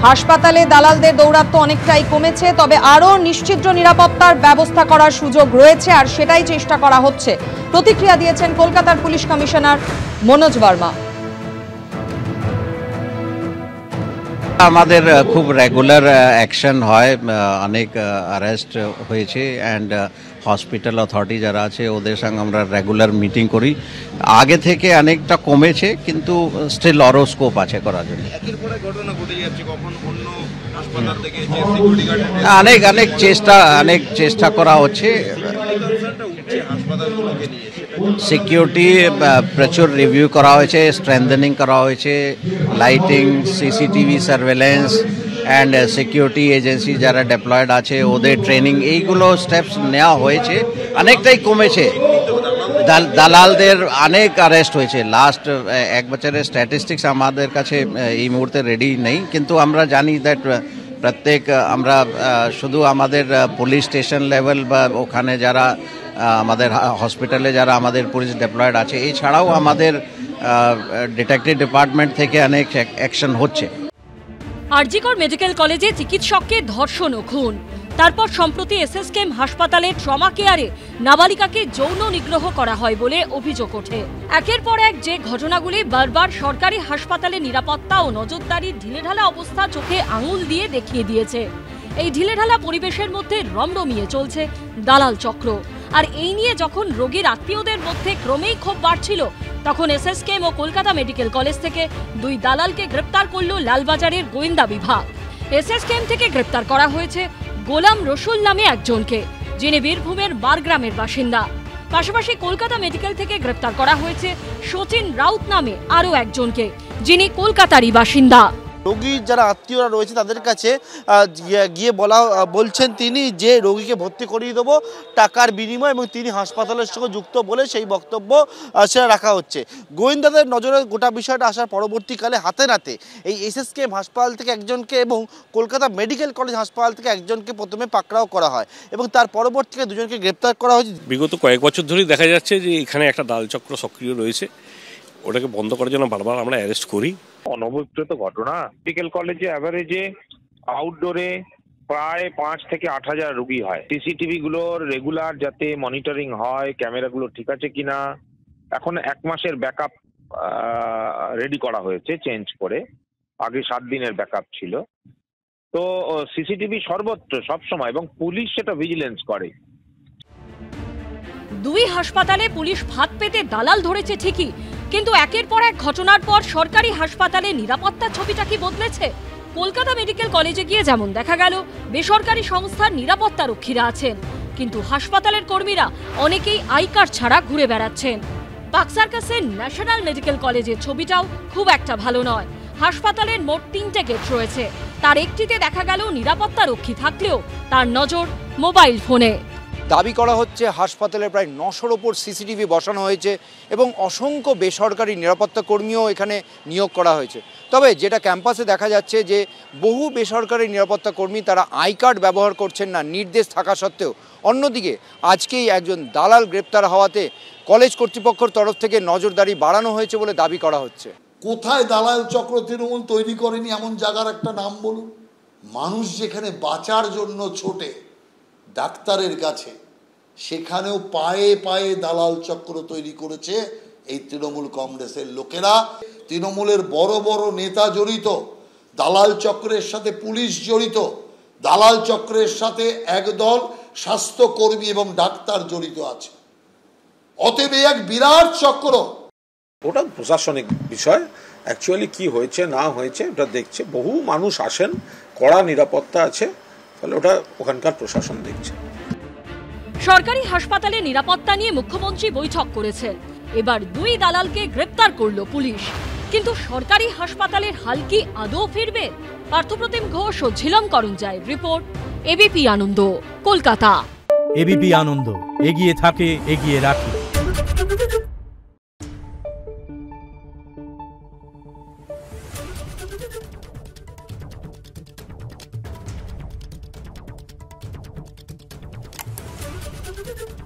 হাসপাতালে দালালদের দৌরাত্ম্য অনেকটাই কমেছে, তবে আরও নিশ্চিদ্র নিরাপত্তার ব্যবস্থা করার সুযোগ রয়েছে আর সেটাই চেষ্টা করা হচ্ছে। প্রতিক্রিয়া দিয়েছেন কলকাতার পুলিশ কমিশনার মনোজ বর্মা। আমাদের খুব রেগুলার অ্যাকশন হয়, অনেক অ্যারেস্ট হয়েছে অ্যান্ড হসপিটাল অথরিটি যারা আছে ওদের সঙ্গে আমরা রেগুলার মিটিং করি। আগে থেকে অনেকটা কমেছে, কিন্তু স্টিল আরও স্কোপ আছে করার জন্য। অনেক চেষ্টা করা হচ্ছে। সিকিউরিটি প্রচুর রিভিউ করা হয়েছে, স্ট্রেংথেনিং করা হয়েছে, lighting, CCTV surveillance and security agency যারা ডেপ্লয়েড আছে ওদের ট্রেনিং, এইগুলো স্টেপস নেওয়া হয়েছে। অনেকটাই কমেছে। দালালদের অনেক অ্যারেস্ট হয়েছে। লাস্ট এক বছরের স্ট্যাটিস্টিক্স আমাদের কাছে এই মুহূর্তে রেডি নেই, কিন্তু আমরা জানি দ্যাট প্রত্যেক আমরা শুধু আমাদের পুলিশ স্টেশন লেভেল বা ওখানে যারা আমাদের হসপিটালে যারা আমাদের পুলিশ ডেপ্লয়েড আছে, এছাড়াও আমাদের ডিটেকটিভ ডিপার্টমেন্ট থেকে অনেক অ্যাকশন হচ্ছে। আরজিকর মেডিকেল কলেজে চিকিৎসককে ধর্ষণ ও খুন, তারপর সম্প্রতি এসএসকেএম হাসপাতালে ট্রমা কেয়ারে নাবালিকাকে যৌন নিগ্রহ করা হয় বলে অভিযোগ ওঠে। একের পর এক যে ঘটনাগুলি বারবার সরকারি হাসপাতালে নিরাপত্তা ও নজরদারির ঢিলেঢালা অবস্থা চোখে আঙুল দিয়ে দেখিয়ে দিয়েছে। এই ঢিলেঢালা পরিবেশের মধ্যে রমরমিয়ে চলছে দালাল চক্র। আর এই নিয়ে যখন রোগীর আত্মীয়দের মধ্যে ক্রমেই ক্ষোভ বাড়ছিল, তখন এসএসকেএম ও কলকাতা মেডিকেল কলেজ থেকে দুই দালালকে গ্রেপ্তার করল লালবাজারের গোয়েন্দা বিভাগ। এসএসকেএম থেকে গ্রেপ্তার করা হয়েছে গোলাম রসুল নামে একজনকে, যিনি বীরভূমের বারগ্রামের বাসিন্দা। পাশাপাশি কলকাতা মেডিকেল থেকে গ্রেপ্তার করা হয়েছে সচিন রাউত নামে আরও একজনকে, যিনি কলকাতারই বাসিন্দা। রোগীর যারা আত্মীয়রা রয়েছে তাদের কাছে গিয়ে বলছেন তিনি যে রোগীকে ভর্তি করিয়ে দেবো টাকার বিনিময়, এবং তিনি হাসপাতালের সঙ্গে যুক্ত বলে সেই বক্তব্য সেটা রাখা হচ্ছে। গোয়েন্দাদের নজরে গোটা বিষয়টা আসার পরবর্তীকালে হাতে নাতে এই এসএসকেএম হাসপাতাল থেকে একজনকে এবং কলকাতা মেডিকেল কলেজ হাসপাতাল থেকে একজনকে প্রথমে পাকড়াও করা হয় এবং তার পরবর্তীতে দুজনকে গ্রেপ্তার করা হয়েছে। বিগত কয়েক বছর ধরেই দেখা যাচ্ছে যে এখানে একটা দালালচক্র সক্রিয় রয়েছে। ওটাকে বন্ধ করার জন্য বারবার আমরা অ্যারেস্ট করি। অনবদ্রত ঘটনা। মেডিকেল কলেজে অ্যাভারেজে আউটডোরে প্রায় 5 থেকে 8 হাজার রোগী হয়। সিসিটিভি গুলোর রেগুলার যাতে মনিটরিং হয়, ক্যামেরাগুলো ঠিক আছে কিনা। এখন 1 মাসের ব্যাকআপ রেডি করা হয়েছে চেঞ্জ করে, আগে 7 দিনের ব্যাকআপ ছিল। তো সিসিটিভি সর্বত্র সবসময়, এবং পুলিশ সেটা ভিজিলেন্স করে। দুই হাসপাতালে পুলিশ ভাত পেতে দালাল ধরেছে ঠিকই, কিন্তু একের পর এক ঘটনার পর সরকারি হাসপাতালে নিরাপত্তার ছবিটা কি বদলেছে? কলকাতা মেডিকেল কলেজে গিয়ে যেমন দেখা গেল বেসরকারি সংস্থার নিরাপত্তা রক্ষীরা আছেন, কিন্তু হাসপাতালের কর্মীরা অনেকেই আই কার্ড ছাড়া ঘুরে বেড়াচ্ছেন। বাক্সার্কাসের ন্যাশনাল মেডিকেল কলেজের ছবিটাও খুব একটা ভালো নয়। হাসপাতালের মোট 3টে গেট রয়েছে, তার একটিতে দেখা গেল নিরাপত্তা রক্ষী থাকলেও তার নজর মোবাইল ফোনে। দাবি করা হচ্ছে হাসপাতালে প্রায় 900-র ওপর সিসিটিভি বসানো হয়েছে এবং অসংখ্য বেসরকারি নিরাপত্তা কর্মীও এখানে নিয়োগ করা হয়েছে। তবে যেটা ক্যাম্পাসে দেখা যাচ্ছে যে বহু বেসরকারি নিরাপত্তা কর্মী তারা আই কার্ড ব্যবহার করছেন না, নির্দেশ থাকা সত্ত্বেও। অন্যদিকে আজকেই একজন দালাল গ্রেপ্তার হওয়াতে কলেজ কর্তৃপক্ষের তরফ থেকে নজরদারি বাড়ানো হয়েছে বলে দাবি করা হচ্ছে। কোথায় দালাল চক্র তৃণমূল তৈরি করেনি এমন জায়গার একটা নাম বলুন। মানুষ যেখানে বাঁচার জন্য ছোটে ডাক্তারের কাছে, সেখানেও পায়ে পায়ে দালাল চক্র তৈরি করেছে এই তৃণমূল কংগ্রেসের লোকেরা। তৃণমূলের বড় বড় নেতা জড়িত, দালাল চক্রের সাথে পুলিশ জড়িত, দালাল চক্রের সাথে একদল স্বাস্থ্যকর্মী এবং ডাক্তার জড়িত আছে। অতএব এক বিরাট চক্র। ওটা প্রশাসনিক বিষয়। অ্যাকচুয়ালি কি হয়েছে না হয়েছে ওটা দেখছে। বহু মানুষ আসেন, কড়া নিরাপত্তা আছে, ফলে ওটা ওখানকার প্রশাসন দেখছে। সরকারি হাসপাতালে নিরাপত্তা নিয়ে মুখ্যমন্ত্রী বৈঠক করেছেন। এবার দুই দালালকে গ্রেপ্তার করল পুলিশ, কিন্তু সরকারি হাসপাতালের হাল কি আদৌ ফিরবে? পার্থপ্রতিম ঘোষ ও ঝিলম করঞ্জায়ের রিপোর্ট, এবিপি আনন্দ, কলকাতা। এবিপি আনন্দ, এগিয়ে থাকে, এগিয়ে রাখে। Thank you.